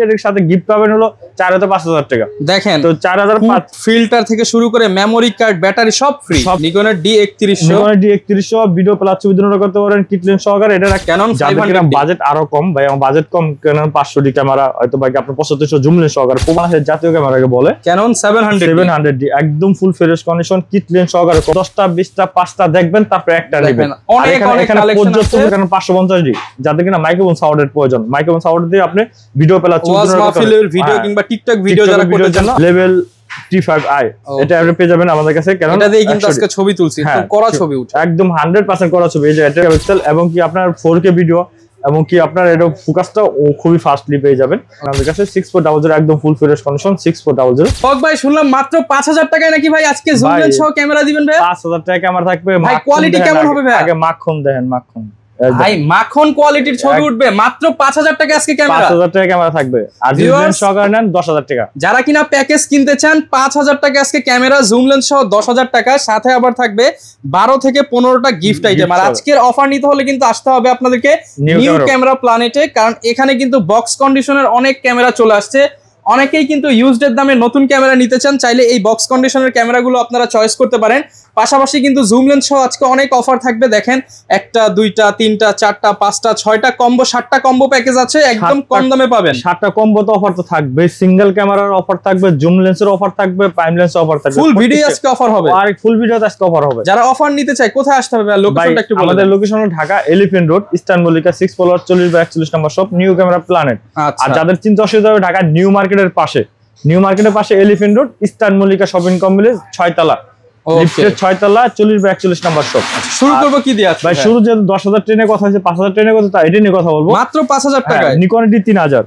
এর সাথে গিফট পাবেন হলো 4000-5000 টাকা। দেখেন তো 4005 ফিল্টার থেকে শুরু করে মেমোরি কার্ড, ব্যাটারি সব ফ্রি। নিকনের D3100 ভিডিও প্লাস ছবি দুটো করতে পারেন কিট লেন্স সহকারে। এটা ক্যানন যাদের বাজেট আরো কম, ভাই আমার বাজেট কম, ক্যানন 500D ক্যামেরা হয়তো ভাই আপনার 7500 জুম লেন্স সহকারে প্রমাণের জাতীয় ক্যামেরাকে বলে ক্যানন 700D একদম full fresh condition kit lens সহকারে 10টা 20টা 5টা দেখবেন তারপরে একটা নেবেন। অনেক কালেকশন আছে। এখানে 550D যাদের কিনা মাইক্রোফোন সাউন্ডের প্রয়োজন, মাইক্রোফোন সাউন্ড দিয়ে আপনি ভিডিও প্লাস ভিডিও কিংবা টিকটক ভিডিও যারা করতে চান লেভেল T5i এটা আপনি পেয়ে যাবেন আমাদের কাছে। কারণ এটা দিয়ে কিন্তু আজকে ছবি তুলছি, একদম করা ছবি উঠে, একদম 100% করা ছবি। এই যে এটা পিক্সেল এবং কি আপনার 4K ভিডিও এবং কি আপনার এটা ফোকাসটা খুবই ফাস্টলি পেয়ে যাবেন আমাদের কাছে। 6400 একদম ফুল ফ্রেশ কন্ডিশন 6400। হক ভাই শুনলাম মাত্র 5000 টাকায় নাকি ভাই আজকে জুম লেন্স সহ ক্যামেরা দিবেন ভাই? 5000 টাকা ক্যামেরা থাকবে। ভাই কোয়ালিটি কেমন হবে ভাই? আগে মাখন দেখেন, মাখন ভাই মাখন কোয়ালিটির ছবি উঠবে মাত্র 5000 টাকা আজকে ক্যামেরা। 5000 টাকা ক্যামেরা থাকবে আর জুম লেন্স সহকারে নেন 10000 টাকা। যারা কিনা প্যাকেজ কিনতে চান 5000 টাকা আজকে ক্যামেরা, জুম লেন্স সহ 10000 টাকা, সাথে আবার থাকবে 12 থেকে 15টা গিফট আইটেম। আর আজকের অফার নিতে হলে কিন্তু আসতে হবে আপনাদেরকে নিউ ক্যামেরা প্ল্যানেটে, কারণ এখানে কিন্তু বক্স কন্ডিশনের অনেক ক্যামেরা চলে আসছে। অনেকেই কিন্তু ইউজড এর দামে নতুন ক্যামেরা নিতে চান, চাইলে এই বক্স কন্ডিশনের ক্যামেরাগুলো আপনারা চয়েস করতে পারেন। পাশাপাশি কিন্তু জুম লেন্স সহ আজকে অনেক অফার থাকবে। দেখেন 1টা 2টা 3টা 4টা 5টা 6টা কম্বো 7টা কম্বো প্যাকেজ আছে, একদম কম দামে পাবেন। 7টা কম্বো তো অফার তো থাকবে, সিঙ্গেল ক্যামেরার অফার থাকবে, জুম লেন্সের অফার থাকবে, প্রাইম লেন্সের অফার থাকবে। ফুল ভিডিও আজকে অফার হবে আর ফুল ভিডিওতে আজকে অফার হবে। যারা অফার নিতে চায় কোথায় আসতে হবে? লোকেশনটা একটু বলে দেন। আমাদের লোকেশন হলো Dhaka elephant road, eastern Mallika 6 floor 40/41 নম্বর শপ, নিউ ক্যামেরা প্ল্যানেট। আর যাদের চিন্তা অসুবিধা হবে ঢাকা নিউ মার্কেটের পাশে, নিউ মার্কেটের পাশে elephant road eastern Mallika shopping complex 6 তলা, লিফটের 6 তলা 40/41 নম্বর শপ। শুরু করব কি দিয়ে আছে ভাই? শুরু যে 10000 ট্রেনে কথা হয়েছে, 5000 ট্রেনে কথা, তাই এটা নিয়ে কথা বলবো মাত্র 5000 টাকায়। নিকন D3000,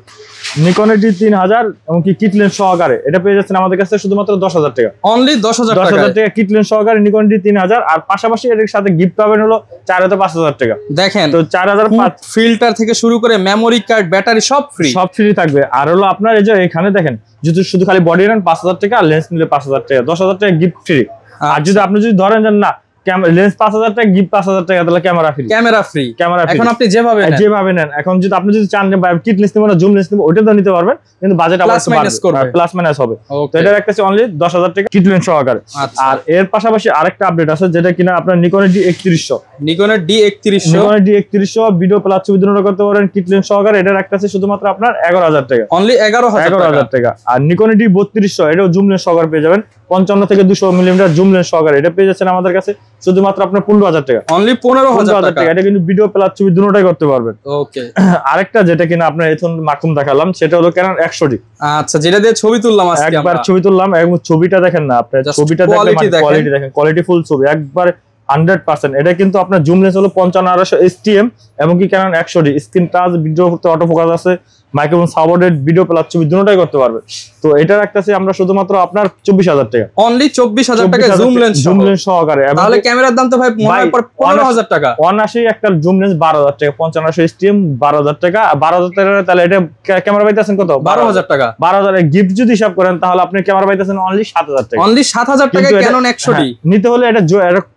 নিকন D3000 এবং কি কিট লেন্স সহকারে এটা পেয়ে যাচ্ছেন আমাদের কাছে শুধুমাত্র 10000 টাকা। অনলি 10000 টাকা কিট লেন্স সহকারে নিকন D3000। আর পাশাপাশি এর সাথে গিফট পাবেন হলো 4000-5000 টাকা। দেখেন তো 4005 ফিল্টার থেকে শুরু করে মেমোরি কার্ড, ব্যাটারি সব ফ্রি, সব ফ্রি থাকবে। আর হলো আপনার এই যে এখানে দেখেন যদি শুধু খালি বডি নেন 5000 টাকা, আর লেন্স নিলে 5000 টাকা, 10000 টাকা গিফট ফ্রি। আর যদি আপনি যদি ধরেন যে না লেন্স 5000 টাকা গিফট 5000 টাকা, তাহলে ক্যামেরা ফ্রি। ক্যামেরা ফ্রি এখন আপনি যেভাবে নেন। এখন যদি আপনি যদি চান যে কিট লেন্স নিব না জুম লেন্স নিব, ওটা তো নিতে পারবেন, কিন্তু বাজেট আবার প্লাস মাইনাস হবে। তো এটা একটা অনলি 10000 টাকা কিট লেন্স সহকারে। আর এর পাশাপাশি আরেকটা আপডেট আছে যেটা কিনা আপনার নিকনের D3100, নিকনের D3100 ভিডিও প্লাস ছবি দুটো করতে পারেন কিট লেন্স সহকারে। এটার একটা আছে শুধুমাত্র আপনার 11000 টাকা, অনলি 11000 টাকা। আর নিকনের D3200 এটাও জুম লেন্স সহকারে পেয়ে যাবেন 55 থেকে 200 মিলিমিটার জুম লেন্স সহকারে। এটা পেয়ে যাচ্ছেন আমাদের কাছে শুধুমাত্র আপনার 15000 টাকা, অনলি 15000 টাকা। এটা কিন্তু ভিডিও প্লাস ছবি দুটোটাই করতে পারবেন। ওকে। আরেকটা যেটা কিনা আপনার এখন মাকুম দেখালাম সেটা হলো ক্যানন 100D। আচ্ছা, যেটা দিয়ে ছবি তুললাম আজকে আমরা, একবার ছবি তুললাম এবং ছবিটা দেখেন না আপনি, ছবিটা দেখলে কোয়ালিটি দেখেন, কোয়ালিটি ফুল ছবি একবার 100%। এটা কিন্তু আপনার জুম লেন্স হলো 5500 STM এবং কি Canon 100D, screen touch, video করতে অটো ফোকাস আছে, মাইক্রোফোন সাপোর্টেড, ভিডিও প্লাস ছবি দুটোটাই করতে পারবে। তো এটা রাখতেছি আমরা শুধুমাত্র আপনার 24000 টাকা, অনলি 24000 টাকা জুম লেন্স সহকারে। তাহলে ক্যামেরার দাম তো ভাই মনে হয় 15000 টাকা। 180 একটা জুম লেন্স 12000 টাকা, 5500 STM 12000 টাকা, 12000 টাকা। তাহলে এটা ক্যামেরা পাইতেছেন কত? 12000 টাকা। 12000 এর গিফট যদি হিসাব করেন তাহলে আপনি ক্যামেরা পাইতেছেন অনলি 7000 টাকা, অনলি 7000 টাকা ক্যানন 100D নিতে হলে এটা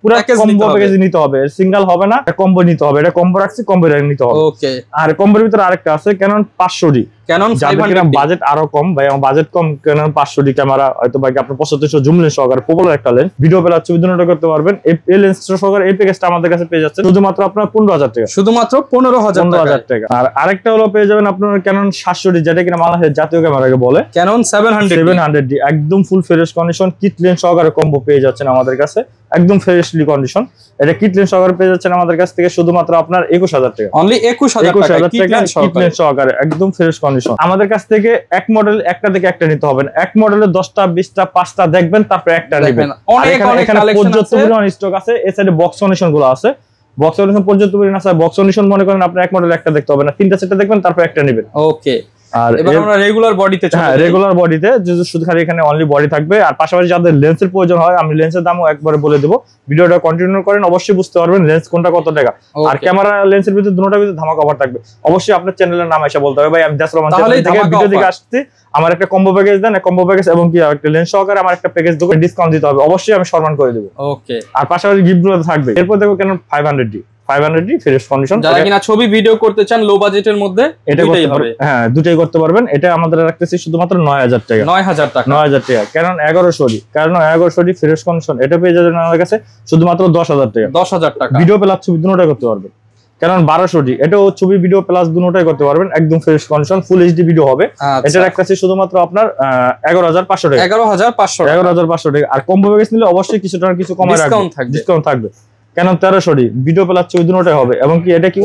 পুরো কম্বো প্যাকেজ নিতে হবে, সিঙ্গেল হবে না, কম্বো নিতে হবে। এটা কম্বো রাখছি, কম্বো নিতে হবে। ওকে। আর কম্বোর ভিতরে আরেকটা আছে Canon 500D, Canon 500D budget আরো কম, ভাই আমার বাজেট কম, ক্যানন 500D ক্যামেরা হয়তো ভাই আপনার 7500 জুম লেন্স সহকারে পপুলার একটা লেন্স, ভিডিও প্লাস ছবি দুটো করতে পারবেন। এই লেন্স সহকারে এই প্যাকেজটা আমাদের কাছে পেয়ে যাচ্ছে শুধুমাত্র আপনার 15000 টাকা, শুধুমাত্র 15000 টাকা। আর আরেকটা হলো পেয়ে যাবেন আপনার ক্যানন 700D, যেটা কিনা বাংলাদেশের জাতীয় ক্যামেরাকে বলে ক্যানন 700D, একদম full fresh condition kit lens সহকারে কম্বো পেয়ে যাচ্ছেন আমাদের কাছে, একদম ফ্রেশলি কন্ডিশন। এটা কিট লেন্স সহকারে পেয়ে যাচ্ছেন আমাদের কাছ থেকে শুধুমাত্র আপনার 21000 টাকা, অনলি 21000 টাকা কিট লেন্স সহকারে একদম ফ্রেশ কন্ডিশন। আমাদের কাছ থেকে এক মডেল একটা থেকে একটা নিতে হবে না, এক মডেলে 10টা 20টা 5টা দেখবেন তারপর একটা নেবেন। অনেক পর্যাপ্ত পরিমাণ স্টক আছে। এই সাইডে বক্স কন্ডিশন গুলো আছে, বক্স কন্ডিশন পর্যাপ্ত পরিমাণ আছে। বক্স কন্ডিশন মনে করেন আপনি এক মডেল একটা দেখতে হবে না, 3টা 4টা দেখবেন তারপর একটা নেবেন। ওকে। আর এবার আমরা রেগুলার বডিতে চলে যাই। রেগুলার বডিতে শুধু খালি এখানে অনলি বডি থাকবে। আর পাশাপাশি যাদের লেন্সের প্রয়োজন হয় আমি লেন্সের দামও একবারে বলে দেবো, ভিডিওটা কন্টিনিউ করেন, অবশ্যই বুঝতে পারবেন লেন্স কোনটা কত টাকা। আর ক্যামেরা লেন্সের ভিতরে দুটোটার ভিতরে ধামাকা অফার থাকবে। অবশ্যই আপনার চ্যানেলের নাম এসে বলতে হবে ভাই আমি জাসরমান চ্যানেল থেকে ভিডিও দেখে আসছি, আমার একটা কম্বো প্যাকেজ দেন, কম্বো প্যাকেজ এবং কি একটা লেন্স সহকারে আমার একটা প্যাকেজ দেবো, ডিসকাউন্ট দিতে হবে, অবশ্যই আমি সম্মান করে দেবো। ওকে। আর পাশাপাশি গিফট গুলো থাকবে। এরপর দেখো কেন 500D, 500D ফ্রেশ কন্ডিশন। যারা কিনা ছবি ভিডিও করতে চান লো বাজেটের মধ্যে এটা করতে পারবেন, হ্যাঁ দুটাই করতে পারবেন। এটা আমাদের রাখতেছি শুধুমাত্র 9000 টাকা। 9000 টাকা 9000 টাকা। কারণ 1100D ফ্রেশ কন্ডিশন এটা পেয়ে যাবেন আমাদের কাছে শুধুমাত্র 10000 টাকা। 10000 টাকা। ভিডিও প্লাস ছবি দুটোটাই করতে পারবেন। কারণ 1200D এটাও ছবি ভিডিও প্লাস দুটোটাই করতে পারবেন, একদম fresh condition full HD video হবে। এটা রাখতেছি শুধুমাত্র আপনার 11500 টাকা। 11500 টাকা। আর কম্বো প্যাকেজ নিলে অবশ্যই কিছু টাকা কিছু কমায় রাখবেন, ডিসকাউন্ট থাকবে। কেন 1300D ভিডিও প্লাস ছবি দুটোটাই হবে। এবং কি এটা কি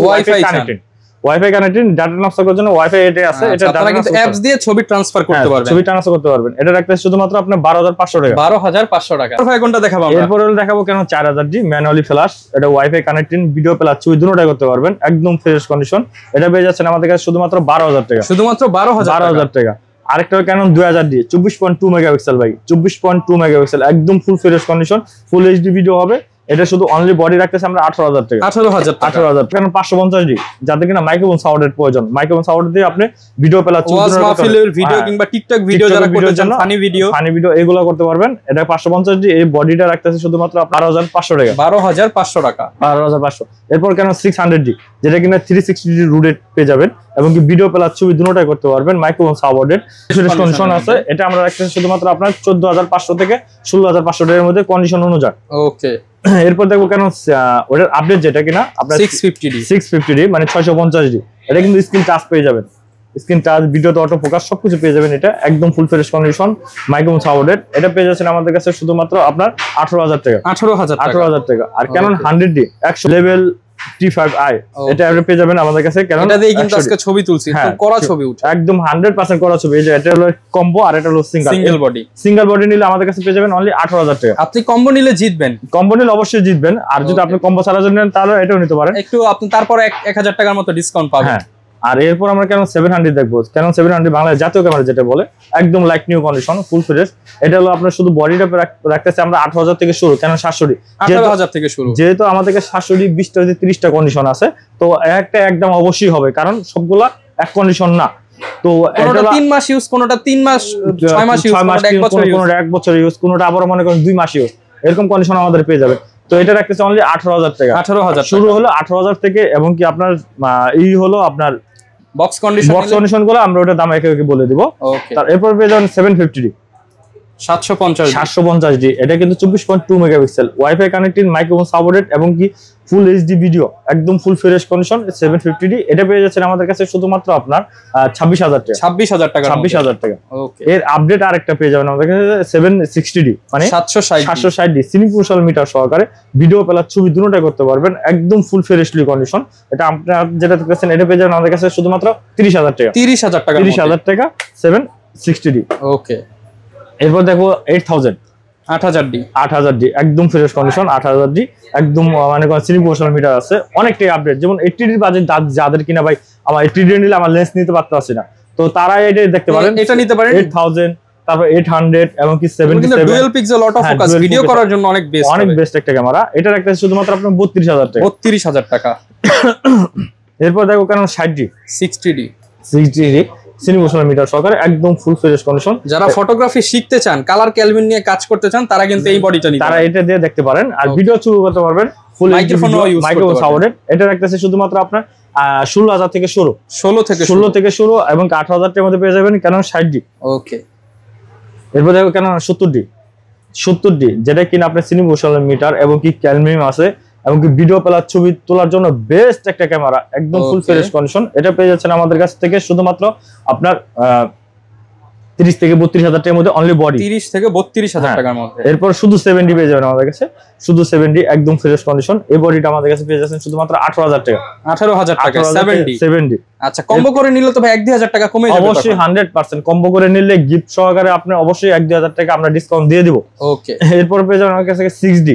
ওয়াইফাই কানেক্টেড ডাটা ট্রান্সফার করার জন্য ওয়াইফাই এটা আছে। এটা আপনারা কিন্তু অ্যাপস দিয়ে ছবি ট্রান্সফার করতে পারবেন, ছবি ট্রান্সফার করতে পারবেন। এটা রাখতে শুধুমাত্র আপনার 12500 টাকা। 12500 টাকা। ভাই কোনটা দেখাবো আমরা? এরপর দেখাবো কেন 4000D ম্যানুয়ালি ফ্ল্যাশ। এটা ওয়াইফাই কানেক্টেড ভিডিও প্লাস ছবি দুটোটাই করতে পারবেন, একদম ফ্রেশ কন্ডিশন। এটা পেয়ে যাচ্ছেন আমাদের কাছে শুধুমাত্র 12000 টাকা। শুধুমাত্র 12000 টাকা। আরেকটা ক্যানন 2000D 24.2 মেগাপিক্সেল ভাই, 24.2 মেগাপিক্সেল একদম full fresh condition full HD video হবে। এটা শুধু অনলি বডি রাখতেছে আমরা 18000 টাকা। 18000 কারণ 550D যাদের কিনা মাইক্রোফোন সাউন্ডের প্রয়োজন, মাইক্রোফোন সাউন্ড দিয়ে আপনি ভিডিও প্লাস ভিডিও কিংবা টিকটক ভিডিও যারা করতে চান, ফানি ভিডিও এগুলো করতে পারবেন। এটা 550D এই বডিটা রাখতেছে শুধুমাত্র 12500 টাকা। 12500 টাকা। 12500। এরপর কেন 600D যেটা কিনা 360D রুটেড পেয়ে যাবেন এবং কি ভিডিও প্লাস ছবি দুটোটাই করতে পারবেন, মাইক্রোফোন সাউন্ডের কন্ডিশন আছে। এটা আমরা রাখতেছি শুধুমাত্র আপনার 14500 থেকে 16500 টাকার মধ্যে কন্ডিশন অনুযায়ী। ওকে। এরপর দেখবো কেন ওটার আপডেট যেটা কিনা আপনার 650D মানে 650D এটা কিন্তু স্ক্রিন টাচ পেয়ে যাবেন, স্ক্রিন টাচ ভিডিওতে অটো ফোকাস সবকিছু পেয়ে যাবেন। এটা একদম ফুল ফ্রেশ কন্ডিশন মাইক্রোফোন সাউন্ডের। এটা পেয়ে যাচ্ছেন আমাদের কাছে শুধুমাত্র আপনার 18000 টাকা। 18000 টাকা। আর ক্যানন 100D 100 লেভেল T5i এটা আপনি পেয়ে যাবেন আমাদের কাছে। কারণ এটা দিয়ে কিন্তু আজকে ছবি তুলছি, একদম কড়া ছবি উঠে, একদম 100% কড়া ছবি। এই যে এটা হলো কম্বো আর এটা হলো সিঙ্গেল বডি নিলে আমাদের কাছে পেয়ে যাবেন অনলি 18000 টাকা। আপনি কম্বো নিলে জিতবেন, কম্বো নিলে অবশ্যই জিতবেন। আর যদি আপনি কম্বো ছাড়া নেন তাহলে এটাও নিতে পারেন, একটু আপনি তারপর 1000 টাকার মতো ডিসকাউন্ট পাবেন। হ্যাঁ। আর এরপর আমরা কেন 700 দেখবো। কেন 700 বাংলাদেশ জাতীয় ক্যামেরা যেটা বলে একদম like new condition full fresh. এটা হলো আপনার শুধু বডিটা রাখতেছে আমরা 18000 থেকে শুরু। কেন 700D 18000 থেকে শুরু, যেহেতু আমাদের কাছে 700D 20টা থেকে 30টা কন্ডিশন আছে, তো একটা একদম অবশ্যই হবে কারণ সবগুলা এক কন্ডিশন না। তো কোনটা 3 মাস ইউজ, কোনটা 3 মাস 6 মাস ইউজ, কোনটা 1 বছর ইউজ, কোনটা 1 বছর ইউজ, কোনটা আবার মনে করেন 2 মাস ইউজ, এরকম কন্ডিশন আমাদের পেয়ে যাবে। তো এটা রাখতেছে অনলি 18000 টাকা। 18000 শুরু হলো 18000 থেকে এবং কি আপনার এই হলো আপনার বক্স কন্ডিশন গুলো আমরা ওটা দাম একে একে বলে দিব। এরপর পেয়ে যাবেন 750D 750D এটা কিন্তু 24.2 megapixel wifi connected microphone supported এবং কি ফুল এইচডি ভিডিও একদম ফুল ফ্রেশ কন্ডিশন 750D এটা পেয়ে যাচ্ছেন আমাদের কাছে শুধুমাত্র আপনার 26000 টাকা। 26000 টাকা। ওকে। এর আপডেট আরেকটা পেয়ে যাবেন আমাদের কাছে 760D মানে 760D সিনিপুশাল মিটার সহকারে ভিডিও প্লাস ছবি দুটোটাই করতে পারবেন, একদম ফুল ফ্রেশলি কন্ডিশন। এটা আপনারা যেটা দেখতেছেন এটা পেয়ে যাবেন আমাদের কাছে শুধুমাত্র 30000 টাকা। 30000 টাকা 760D। ওকে। এরপর দেখো 8000D একদম ফ্রেশ কন্ডিশন 8000D একদম মানে সিনিপুশাল মিটার আছে। অনেকটাই আপডেট, যেমন 80D বাজেট যাদের কিনা ভাই আমার 80D নিলে আমার লেন্স নিতে পারতাছি না, তো তারা এটা দেখতে পারেন, এটা নিতে পারেন 8000 তারপর 800 এবং কি 77 dual pixel auto focus video করার জন্য অনেক বেস্ট একটা ক্যামেরা। এটা একটা শুধুমাত্র আপনার 32000 টাকা। 32000 টাকা। এরপর দেখো কারণ 60D সিনিপুশাল মিটার সহকারে একদম ফুল ফ্রেশ কন্ডিশন। যারা ফটোগ্রাফি শিখতে চান, কালার ক্যালভিন নিয়ে কাজ করতে চান, তারা কিন্তু এই বডিটা নিতে পারেন, তারা এটা দিয়ে দেখতে পারেন। আর ভিডিও শুরু করতে পারবেন ফুল মাইক্রোফোন সাউন্ডেড। এটা রাখতেছে শুধুমাত্র আপনার 16000 থেকে শুরু, 16 থেকে শুরু এবং 8000 টাকার মধ্যে পেয়ে যাবেন কেন 60D। ওকে। এরপর দেখো কেন 70D যেটা কিনা আপনার সিনিপুশাল মিটার এবং কি ক্যালভিন আছে এবং কি ভিডিও প্লাস ছবি তোলার জন্য বেস্ট একটা ক্যামেরা, একদম ফুল ফ্রেশ কন্ডিশন। এটা পেয়ে যাচ্ছেন আমাদের কাছ থেকে শুধুমাত্র আপনার 30 থেকে 32000 টাকার মধ্যে অনলি বডি, 30 থেকে 32000 টাকার মধ্যে। এরপর শুধু 7D পেয়ে যাবেন আমাদের কাছে, শুধু 7D একদম ফ্রেশ কন্ডিশন। এই বডিটা আমাদের কাছে পেয়ে যাচ্ছেন শুধুমাত্র 18000 টাকা। 18000 টাকা 7D। আচ্ছা, কম্বো করে নিলে তো ভাই 1-2000 টাকা কমে যাবে। অবশ্যই 100% কম্বো করে নিলে গিফট সহকারে আপনি অবশ্যই 1-2000 টাকা আমরা ডিসকাউন্ট দিয়ে দিব। ওকে। এরপর পেয়ে যাবেন আমাদের কাছে 6D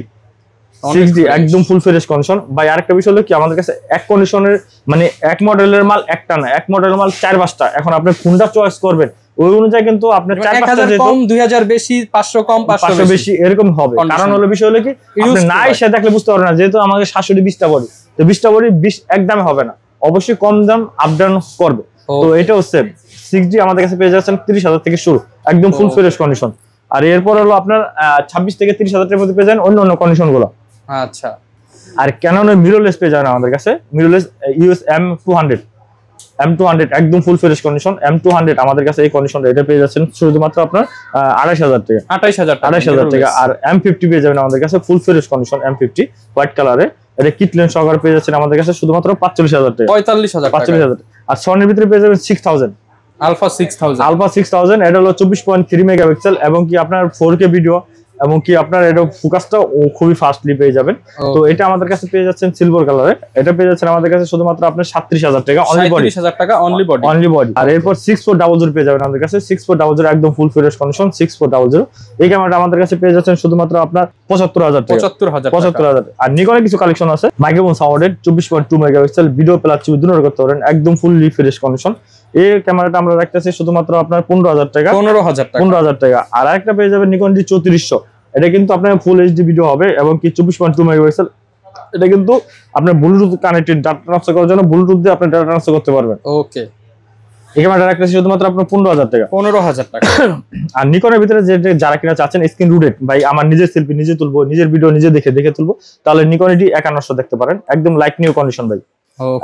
একদম ফুল ফ্রেশ কন্ডিশন। ভাই আরেকটা বিষয় হলো কি আমাদের কাছে এক কন্ডিশনের মানে এক মডেলের মাল একটা না, এক মডেলের মাল 4-5টা। এখন আপনি কোনটা চয়েস করবেন ওই অনুযায়ী কিন্তু আপনার 4-5টা কম, 2000 বেশি, 500 কম, 500 বেশি এরকম হবে। কারণ হলো বিষয় হলো কি আপনি নাই সে দেখলে বুঝতে পারবেন না, যেহেতু আমাদের 700 20টা বডি, তো 20টা বডি 20 একদমই হবে না, অবশ্যই কম দাম আপ ডাউন করবে। তো এটাও সেম 6D আমাদের কাছে পেয়ে যাচ্ছেন 30000 থেকে শুরু, একদম ফুল ফ্রেশ কন্ডিশন। আর এরপর হলো আপনার 26 থেকে 30000 টাকার মধ্যে পেয়ে যান অন্য কন্ডিশন গুলো। আচ্ছা, আর ক্যাননের মিররলেস পেয়ে যাবেন আমাদের কাছে, মিররলেস ইউএস M200 একদম ফুল ফ্রেশ কন্ডিশন। M200 আমাদের কাছে এই কন্ডিশনটা এটা পেয়ে যাচ্ছেন শুধুমাত্র আপনার 28000 টাকা, 28000 টাকা। আর M50 পেয়ে যাবেন আমাদের কাছে ফুল ফ্রেশ কন্ডিশন M50 হোয়াইট কালারে, এটা কিট লেন্স সহকারে পেয়ে যাচ্ছেন আমাদের কাছে শুধুমাত্র 45000 টাকা, 45000। আর সনির ভিতরে পেয়ে যাবেন 6000 আলফা 6000, এটা হলো 24.3 মেগাপিক্সেল এবং কি আপনার 4K ভিডিও এবং কি আপনার এটা ফোকাসটা খুবই ফাস্টলি পেয়ে যাবেন। তো এটা আমাদের কাছে পেয়ে যাচ্ছেন সিলভার কালারে, এটা পেয়ে যাচ্ছেন আমাদের কাছে শুধুমাত্র আপনার 37000 টাকা অনলি বডি, 37000 টাকা অনলি বডি। আর এরপর 6400 পেয়ে যাবেন আমাদের কাছে, 6400 একদম ফুল ফ্রেশ কন্ডিশন 6400। এই ক্যামেরাটা আমাদের কাছে পেয়ে যাচ্ছেন শুধুমাত্র আপনার 75000 টাকা, 75000। আর নিকনের কিছু কালেকশন আছে, microphone sounded 24.2 megapixel, video plus ছবি দুটো করতে পারেন, একদম ফুললি ফ্রেশ কন্ডিশন। এই ক্যামেরাটা আমরা রাখতেছি শুধুমাত্র আপনার 15000 টাকা, 15000 টাকা। আর আরেকটা পেয়ে যাবেন নিকন D3400, এটা কিন্তু আপনার ফুল এইচডি ভিডিও হবে এবং কি 24.2 মেগাপিক্সেল। এটা কিন্তু আপনার ব্লুটুথ কানেক্টেড, ডাটা ট্রান্সফার করার জন্য ব্লুটুথ দিয়ে আপনি ডাটা ট্রান্সফার করতে পারবেন। ওকে, এই ক্যামেরাটা রাখতেছি শুধুমাত্র আপনার 15000 টাকা, 15000 টাকা। আর নিকনের ভিতরে যে যারা কিনা চাচ্ছেন স্ক্রিন রুটেড, ভাই আমার নিজের সেলফি নিজে তুলবো, নিজের ভিডিও নিজে দেখে তুলবো, তাহলে নিকন D5100 দেখতে পারেন, একদম লাইক নিউ কন্ডিশন ভাই,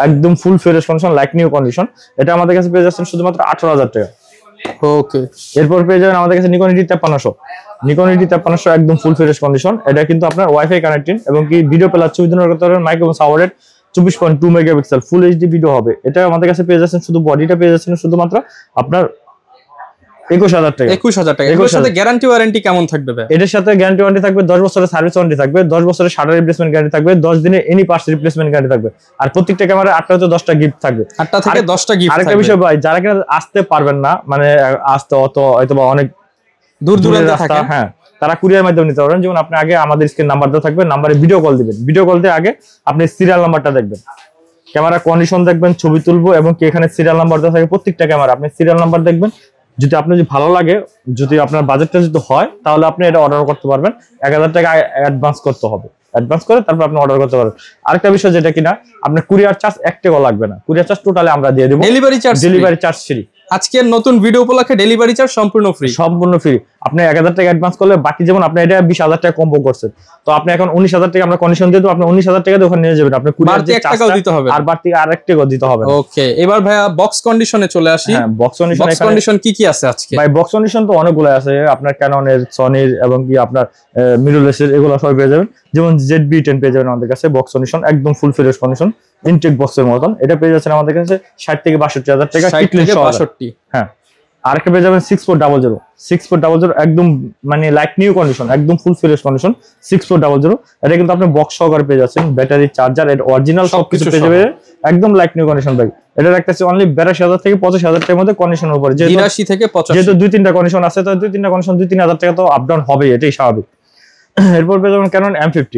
একদম full fresh condition, like new condition. এটা আমাদের কাছে পেয়ে যাচ্ছেন শুধুমাত্র 18000 টাকা। ওকে, এরপর পেয়ে যাবেন আমাদের কাছে নিকন D5300 একদম ফুল ফ্রেশ কন্ডিশন। এটা কিন্তু আপনার ওয়াইফাই কানেক্টেড এবং কি ভিডিও প্লাস ছবি দুটো করতে পারবেন, microphone sounded 24.2 megapixel full HD video হবে। এটা আমাদের কাছে পেয়ে যাচ্ছেন, শুধু বডিটা পেয়ে যাচ্ছেন শুধুমাত্র আপনার 21000 টাকা, 21000 টাকা। এর সাথে গ্যারান্টি ওয়ারেন্টি কেমন থাকবে ভাই? এর সাথে গ্যারান্টি ওয়ারেন্টি থাকবে 10 বছরের সার্ভিস ওয়ারেন্টি থাকবে, 10 বছরের শাটার রিপ্লেসমেন্ট গ্যারান্টি থাকবে, 10 দিনের এনি পার্টস রিপ্লেসমেন্ট গ্যারান্টি থাকবে। আর প্রত্যেকটা ক্যামেরা 8টা থেকে 10টা গিফট থাকবে, 8টা থেকে 10টা গিফট থাকবে। আরেকটা বিষয় ভাই, যারা কিনা আসতে পারবেন না, মানে আসতে হয়তোবা অনেক দূর দূরান্তে থাকে, হ্যাঁ, তারা কুরিয়ার মাধ্যমে নিতে পারবেন। যেমন আপনি আগে আমাদের স্ক্রিন নাম্বার দেওয়া থাকবে, নাম্বারে ভিডিও কল দিবেন, ভিডিও কল দিয়ে আগে আপনি সিরিয়াল নাম্বারটা দেখবেন, ক্যামেরা কন্ডিশন দেখবেন, ছবি তুলবো এবং কি এখানে সিরিয়াল নাম্বার দেওয়া থাকে প্রত্যেকটা ক্যামেরা, আপনি সিরিয়াল নাম্বার দেখবেন। যদি আপনার যদি ভালো লাগে, যদি আপনার বাজেটটা যদি হয়, তাহলে আপনি এটা অর্ডার করতে পারবেন। 1000 টাকা অ্যাডভান্স করতে হবে, অ্যাডভান্স করে তারপর আপনি অর্ডার করতে পারবেন। আরেকটা বিষয় যেটা কিনা আপনার কুরিয়ার চার্জ 1 টাকাও লাগবে না, কুরিয়ার চার্জ টোটালি আমরা দিয়ে দেব, ডেলিভারি চার্জ ফ্রি। আজকের নতুন ভিডিও উপলক্ষে ডেলিভারি চার্জ সম্পূর্ণ ফ্রি। আপনি 1000 টাকা অ্যাডভান্স করলে বাকি যেমন আপনি এটা 20000 টাকা কম্বো করছেন, তো আপনি এখন 19000 টাকা আমরা কন্ডিশন দিয়ে দেব, আপনি 19000 টাকা দিয়ে ওখানে নিয়ে যাবেন, আপনি কুরিয়ার চার্জটাও দিতে হবে, আর বাড়তি আরেক টাকাও দিতে হবে। ওকে, এবার ভাইয়া বক্স কন্ডিশনে চলে আসি। হ্যাঁ, বক্স কন্ডিশন কি আছে আজকে? ভাই বক্স কন্ডিশন তো অনেকগুলো আছে, আপনার ক্যাননের, সনির এবং কি আপনার মিররলেসের, এগুলো সব পেয়ে যাবেন। যেমন ZB-10 পেয়ে যাবেন আমাদের কাছে, বক্স কন্ডিশন একদম ফুল ফ্রেশ কন্ডিশন, ইনটেক বক্সের মতন। এটা পেয়ে যাচ্ছেন আমাদের কাছে 60 থেকে 62000 টাকা, 60 থেকে 62। হ্যাঁ, আরেকটা পেয়ে যাবেন 6400 একদম মানে লাইক নিউ কন্ডিশন, একদম ফুল ফ্রেশ কন্ডিশন 6400। এটা কিন্তু আপনি বক্স সহকারে পেয়ে যাচ্ছেন, ব্যাটারি, চার্জার, এর অরিজিনাল সবকিছু পেয়ে যাবেন, একদম লাইক নিউ কন্ডিশন ভাই। এটা রাখতেছি অনলি 82000 থেকে 85000 টাকার মধ্যে কন্ডিশনের উপরে, 82 থেকে 85, যেহেতু 2-3টা কন্ডিশন আছে, তো 2-3টা কন্ডিশন 2-3000 টাকা তো আপ ডাউন হবেই, এটাই স্বাভাবিক। এরপর পেয়ে যাবেন ক্যানন M50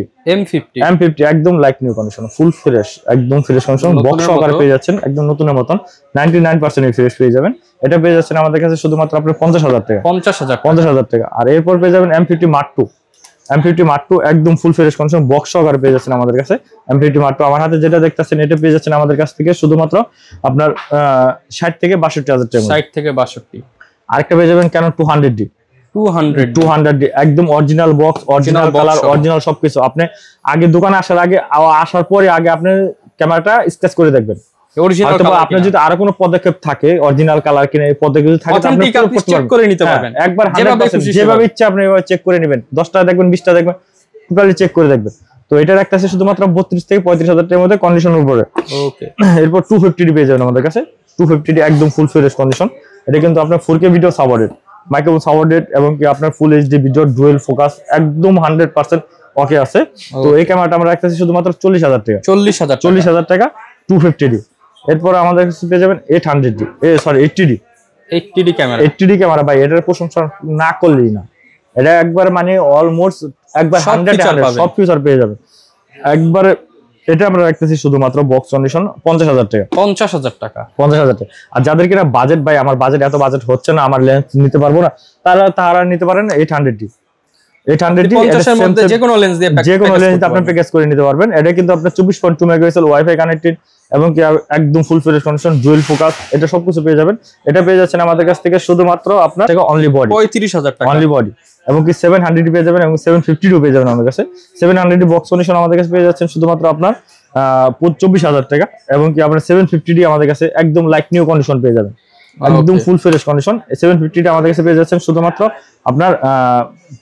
একদম like new condition, full fresh, একদম ফ্রেশ কন্ডিশন, বক্স সহকারে পেয়ে যাচ্ছেন, একদম নতুনের মতন 99% ফ্রেশ পেয়ে যাবেন। এটা পেয়ে যাচ্ছেন আমাদের কাছে শুধুমাত্র আপনার 50000 টাকা, 50000 টাকা। আর এরপর পেয়ে যাবেন M50 Mark II একদম ফুল ফ্রেশ কন্ডিশন, বক্স সহকারে পেয়ে যাচ্ছেন আমাদের কাছে M50 Mark II। আমার হাতে যেটা দেখতেছেন এটা পেয়ে যাচ্ছেন আমাদের কাছ থেকে শুধুমাত্র আপনার 60 থেকে 62000 টাকা, 60 থেকে 62। আরেকটা পেয়ে যাবেন ক্যানন 200D একদম original box, original colour, original সবকিছু। আপনি আগে দোকানে আসার পরে আগে আপনি ক্যামেরাটা স্কেচ করে দেখবেন, আপনার যদি আরো কোনো পদক্ষেপ থাকে, অরিজিনাল কালার কিনে এই পদক্ষেপ থাকে আপনি চেক করে নিতে পারবেন, একবার যেভাবে ইচ্ছা আপনি চেক করে নেবেন, 10টা দেখবেন, 20টা দেখবেন, টোটালি চেক করে দেখবেন। তো এটা একটা আছে শুধুমাত্র 32 থেকে 35000 টাকার মধ্যে কন্ডিশনের উপরে। ওকে, এরপর 250D পেয়ে যাবেন আমাদের কাছে, 250D একদম ফুল ফ্রেশ কন্ডিশন। এটা কিন্তু আপনার 4K video supported, microphone supported এবং কি আপনার full HD video, dual focus, একদম 100% ওকে আছে। তো এই ক্যামেরাটা আমরা রাখতেছি শুধুমাত্র 40000 টাকা, 40000 টাকা 250D। এরপর আমাদের কাছে পেয়ে যাবেন 80D ক্যামেরা ভাই, এটার প্রশংসা না করলেই না, এটা একবার মানে অলমোস্ট একবার 100 সব ফিচার পেয়ে যাবে একবারে। এটা আমরা রাখতেছি শুধুমাত্র বক্স কন্ডিশন 50000 টাকা, 50000 টাকা। আর যাদের কিনা বাজেট, ভাই আমার বাজেট এত বাজেট হচ্ছে না, আমার লেন্স নিতে পারবো না, তারা নিতে পারেন 800D 50 এর মধ্যে যে কোনো লেন্স দিয়ে আপনি প্যাকেজ করে নিতে পারবেন। এটা কিন্তু আপনার 24.2 মেগাপিক্সেল ওয়াইফাই কানেক্টেড এবং কি একদম full fresh condition, dual focus, এটা সবকিছু পেয়ে যাবেন। এটা পেয়ে যাচ্ছেন আমাদের কাছ থেকে শুধুমাত্র আপনার টাকা অনলি বডি 35000 টাকা, অনলি বডি এবং কি 700 পেয়ে যাবেন এবং 750 পেয়ে যাবেন আমাদের কাছে। 700 বক্স কন্ডিশন আমাদের কাছে পেয়ে যাচ্ছেন শুধুমাত্র আপনার 24,000 টাকা, এবং কি আপনার 750 আমাদের কাছে একদম লাইক নিউ কন্ডিশন পেয়ে যাবেন, একদম ফুল ফ্রেশ কন্ডিশন। 750 আমাদের কাছে পেয়ে যাচ্ছেন শুধুমাত্র আপনার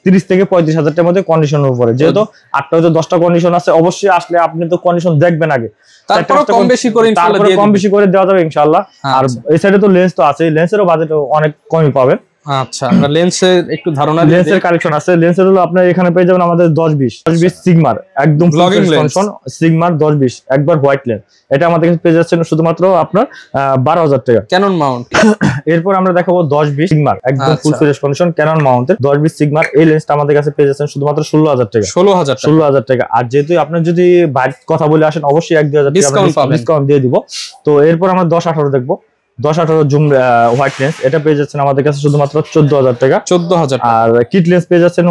30 থেকে 35,000 টাকার মধ্যে কন্ডিশনের উপরে। যেহেতু 8টা হয়তো 10টা কন্ডিশন আছে, অবশ্যই আসলে আপনি তো কন্ডিশন দেখবেন আগে, তারপর কম বেশি করে ইনশাআল্লাহ দিয়ে কম বেশি করে দেওয়া যাবে ইনশাআল্লাহ। আর এই সাইডে তো লেন্স তো আছে, লেন্সেরও বাজেট অনেক কমই পাবেন। আচ্ছা, আমরা লেন্সের একটু ধারণা দিই। লেন্সের কালেকশন আছে, লেন্সের হলো আপনার এখানে পেয়ে যাবেন আমাদের 10-20 সিগমার একদম ব্লগিং লেন্স, সিগমার 10-20 একবার হোয়াইট লেন্স, এটা আমাদের কাছে পেয়ে যাচ্ছেন শুধুমাত্র আপনার 12,000 টাকা। Canon mount. এরপর আমরা দেখাবো 10-20 সিগমার একদম ফুল ফ্রেশ কন্ডিশন ক্যানন মাউন্টের 10-20 সিগমার, এই লেন্সটা আমাদের কাছে পেয়ে যাচ্ছেন শুধুমাত্র 16,000 টাকা। 16,000 টাকা। আর যেহেতু আপনার যদি বাইক কথা বলে আসেন অবশ্যই 1-2 হাজার টাকা ডিসকাউন্ট দিয়ে দিব। তো এরপর আমরা 10-18 দেখবো। 10-18 জুম হোয়াইট লেন্স, এটা পেয়ে যাচ্ছেন আমাদের কাছে শুধুমাত্র 14,000 টাকা। 14,000। আর কিট লেন্স পেয়ে যাচ্ছেন,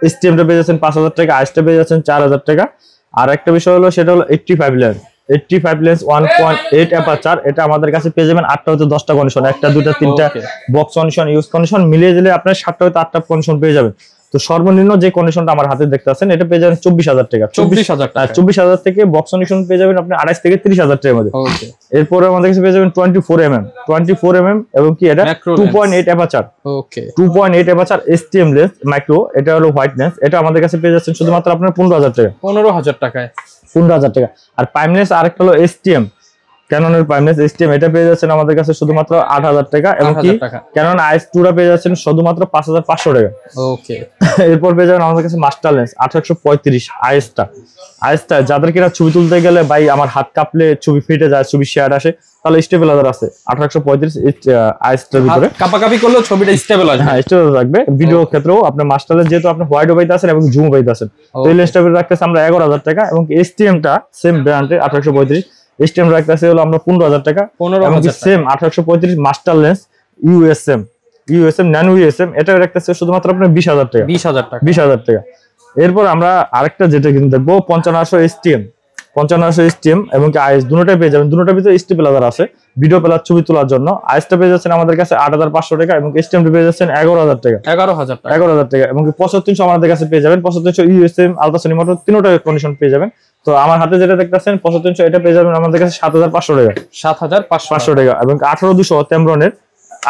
এসটিএমটা পেয়ে যাচ্ছেন 5,000 টাকা, আইসটা পেয়ে যাচ্ছেন 4,000 টাকা। আর একটা বিষয় হলো সেটা হলো 85 লেন্স, 85 লেন্স 1.8 অ্যাপারচার, এটা আমাদের কাছে পেয়ে যাবেন 8টা হতে 10টা কন্ডিশন, 1টা 2টা 3টা বক্স কন্ডিশন ইউজ কন্ডিশন মিলিয়ে দিলে আপনার 7টা হতে 8টা কন্ডিশন পেয়ে যাবেন। তো সর্বনিম্ন যে কন্ডিশনটা আমার হাতে দেখতে আছেন এটা পেয়ে যাবেন 24,000 টাকা। 24,000 থেকে বক্স কন্ডিশন পেয়ে যাবেন আপনি 28 থেকে 30,000 টাকার মধ্যে। এরপরে আমাদের কাছে পেয়ে যাবেন 24mm এবং কি এটা 2.8 aperture. 2.8 aperture STM lens micro, এটা হলো হোয়াইট লেন্স, এটা আমাদের কাছে পেয়ে যাচ্ছেন শুধুমাত্র আপনার 15,000 টাকা। 15,000 টাকায় 15,000 টাকা। আর প্রাইম লেন্স আরেকটা হলো এসটিএম, ক্যাননের প্রাইম লেন্স এসটিএম, এটা পেয়ে যাচ্ছেন আমাদের কাছে শুধুমাত্র 8,000 টাকা, এবং কি ক্যানন আইস2 পেয়ে যাচ্ছেন শুধুমাত্র 5,500 টাকা। ওকে। এরপর পেয়ে যাবেন আমাদের কাছে মাস্টার লেন্স 1835 আইএসটা, যাদের কিনা ছবি তুলতে গেলে ভাই আমার হাত কাঁপলে ছবি ফেটে যায়, ছবি শেয়ার আসে, তাহলে স্টেবিলাইজার আছে 1835 আইএসটার ভিতরে, কাপাকাপি করলে ছবিটা স্টেবল আসবে। হ্যাঁ স্টেবল থাকবে। ভিডিও ক্ষেত্রেও আপনি মাস্টার লেন্স যেহেতু আপনি হোয়াইট পাইতে আছেন এবং জুম পাইতে আছেন, তো এই লেন্সটা রাখতেছে আমরা 11,000 টাকা, এবং এসটিএমটা সেম ব্র্যান্ডের 1835 এসটিএম রাখতেছে হলো আমরা 15,000 টাকা, এবং same 1835 master lens USM nano USM, এটা রাখতেছে শুধুমাত্র আপনার 20,000 টাকা। 20,000 টাকা। এরপর আমরা আরেকটা যেটা কিন্তু দেখবো 5500 এসটিএম এবং কি আইএস দুটোটাই পেয়ে যাবেন, দুটোটার ভিতরে স্টেবিলাইজার আছে ভিডিও প্লাস ছবি তোলার জন্য। আইএসটা পেয়ে যাচ্ছেন আমাদের কাছে 8,500 টাকা, এবং এসটিএমটা পেয়ে যাচ্ছেন 11,000 টাকা। 11,000 টাকা, এবং কি 7500 আমাদের কাছে পেয়ে যাবেন। 7500 ইউএসএম আলট্রাসোনিক মোটর তিনটা কন্ডিশন পেয়ে যাবেন। তো আমার হাতে যেটা দেখতেছেন 7500, এটা পেয়ে যাবেন আমাদের কাছে 7,500 টাকা। 7,500 টাকা, এবং 18-200 টেমব্রনের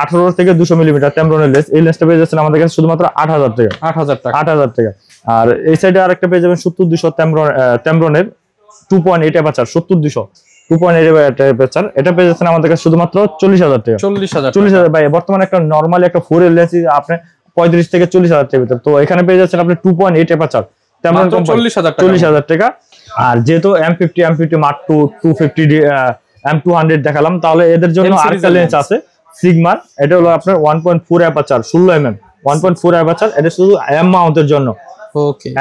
18 থেকে 200 মিলিমিটার টেমব্রনের লেন্স, এই লেন্সটা পেয়ে যাচ্ছেন আমাদের কাছে শুধুমাত্র 8,000 টাকা। 8,000 টাকা। আর এই সাইডে আরেকটা পেয়ে যাবেন 70-200 টেমব্রনের 2.8 অ্যাপারচার 70-200 2.8 অ্যাপারচার, এটা পেয়ে যাচ্ছেন আমাদের কাছে শুধুমাত্র 40,000 টাকা। 40,000 ভাই, বর্তমানে একটা নরমালি একটা 4 লেন্স আপনি 35 থেকে 40,000 টাকার ভিতর, তো এখানে পেয়ে যাচ্ছেন আপনি 2.8 অ্যাপারচার টেমব্রন 40,000 টাকা। আর যেহেতু M50 Mark II 250 M200 দেখালাম, তাহলে এদের জন্য আরেকটা লেন্স আছে সিগমার, এটা হলো আপনার 1.4 অ্যাপারচার 16mm 1.4 অ্যাপারচার, এটা শুধু এম মাউন্টের জন্য।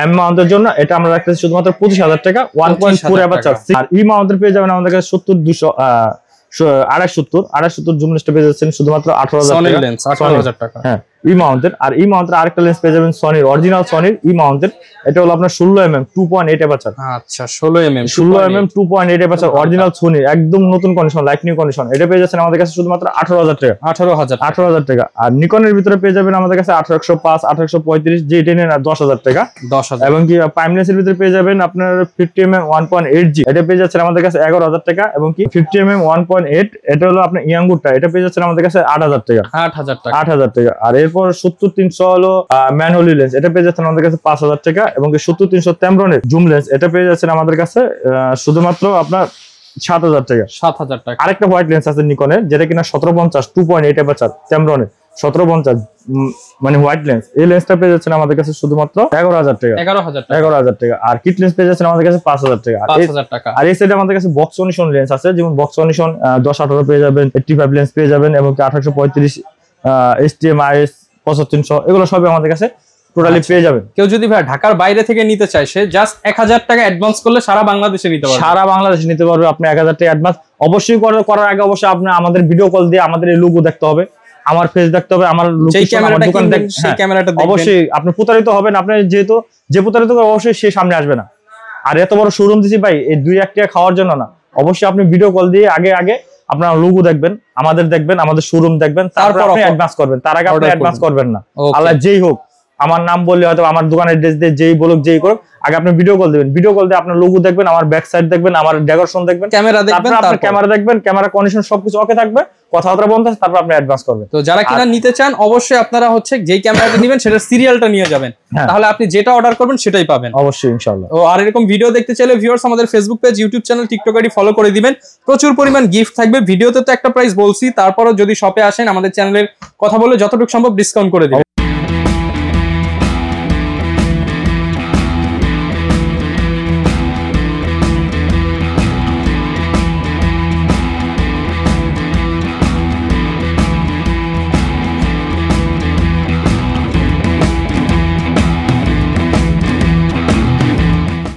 এম মাউন্টের জন্য এটা আমরা রাখতেছি শুধুমাত্র 25,000 টাকা 1.4 অ্যাপারচার। আর ই মাউন্টের পেয়ে যাবেন আমাদের কাছে 70-200 250 জুম লেন্সটা পেয়ে যাচ্ছেন শুধুমাত্র 18,000 টাকা। হ্যাঁ ই মাউন্টের। আর ই মাউন্টের আরেকটা লেন্স পেয়ে যাবেন সনির অরিজিনাল সনির ই মাউন্টের, এটা হলো আপনার 16mm 2.8 অ্যাপারচার। আচ্ছা 16mm 2.8 অ্যাপারচার অরিজিনাল সনির একদম নতুন কন্ডিশন লাইক নিউ কন্ডিশন, এটা পেয়ে যাচ্ছেন আমাদের কাছে শুধুমাত্র 18,000 টাকা। 18,000 টাকা। আর নিকনের ভিতরে পেয়ে যাবেন আমাদের কাছে 1805 1835 যে এটা নেন 10,000 টাকা। এবং কি প্রাইম লেন্সের ভিতরে পেয়ে যাবেন আপনার 50mm 1.8G, এটা পেয়ে যাচ্ছেন আমাদের কাছে 11,000 টাকা। এবং কি 50mm 1.8 এটা হলো আপনার ইয়াঙ্গুরটা, এটা পেয়ে যাচ্ছেন আমাদের কাছে 8,000 টাকা। 8,000 টাকা। আর এরপর 70-300 হলো ম্যানহোলি লেন্স, এটা পেয়ে যাচ্ছেন আমাদের কাছে 5,000 টাকা। এবং 70-300 টেমব্রনের জুম লেন্স, এটা পেয়ে যাচ্ছেন আমাদের কাছে শুধুমাত্র আপনার 7,000 টাকা। আরেকটা হোয়াইট লেন্স আছে নিকনের, যেটা কিনা 1750 2.8 অ্যাপারচার টেমব্রনের 1750 মানে হোয়াইট লেন্স, এই লেন্সটা পেয়ে যাচ্ছেন আমাদের কাছে শুধুমাত্র 11,000 টাকা। 11,000 টাকা। আর কিট লেন্স পেয়ে যাচ্ছেন আমাদের কাছে 5,000 টাকা। আর এই সাইডে আমাদের কাছে বক্স কন্ডিশন লেন্স আছে, যেমন বক্স কন্ডিশন 10-18 পেয়ে যাবেন, 85 লেন্স পেয়ে যাবেন, এবং 1835 STM IS 7500 এগুলো সবই আমাদের কাছে টোটালি পেয়ে যাবেন। কেউ যদি ভাই ঢাকার বাইরে থেকে নিতে চায়, সে জাস্ট 1,000 টাকা অ্যাডভান্স করলে সারা বাংলাদেশে নিতে পারবে। সারা বাংলাদেশে নিতে পারবে আপনি 1,000 টাকা অ্যাডভান্স। অবশ্যই করার আগে অবশ্যই আপনি আমাদের ভিডিও কল দিয়ে আমাদের এই লোগো দেখতে হবে, আমার ফেস দেখতে হবে, আমার লোকেশন, আমার দোকান দেখতে, সেই ক্যামেরাটা দেখবেন। অবশ্যই আপনি প্রতারিত হবেন, আপনি যেহেতু যে প্রতারিত করে অবশ্যই সে সামনে আসবে না। আর এত বড় শোরুম দিছি ভাই এই 2-1 টাকা খাওয়ার জন্য না, অবশ্যই আপনি ভিডিও কল দিয়ে আগে আপনার লোগো দেখবেন, আমাদের শোরুম দেখবেন, তারপর আপনি অ্যাডভান্স করবেন, তার আগে আপনি অ্যাডভান্স করবেন না। আল্লাহ যেই হোক আমার নাম বললে হয়তো আমার দোকানের ড্রেস দিয়ে যেই বলুক যেই করুক, আগে আপনি ভিডিও কল দিবেন, ভিডিও কল দিয়ে আপনার লোগো দেখবেন, আমার ব্যাক সাইড দেখবেন, আমার ডেকোরেশন দেখবেন, ক্যামেরা দেখবেন, আপনার ক্যামেরা দেখবেন, ক্যামেরা কন্ডিশন সবকিছু ওকে থাকবে, কথাবার্তা বন্ধ আছে, তারপর আপনি অ্যাডভান্স করবেন। তো যারা কিনা নিতে চান অবশ্যই আপনারা হচ্ছে যেই ক্যামেরাটা নেবেন সেটার সিরিয়ালটা নিয়ে যাবেন, তাহলে আপনি যেটা অর্ডার করবেন সেটাই পাবেন অবশ্যই ইনশাআল্লাহ। ও আর এরকম ভিডিও দেখতে চাইলে ভিউয়ার্স আমাদের Facebook page, YouTube channel, TikTok ID follow করে দিবেন। প্রচুর পরিমাণ গিফট থাকবে। ভিডিওতে তো একটা প্রাইস বলছি, তারপরও যদি শপে আসেন আমাদের চ্যানেলের কথা বলে যতটুকু সম্ভব ডিসকাউন্ট করে দিবেন।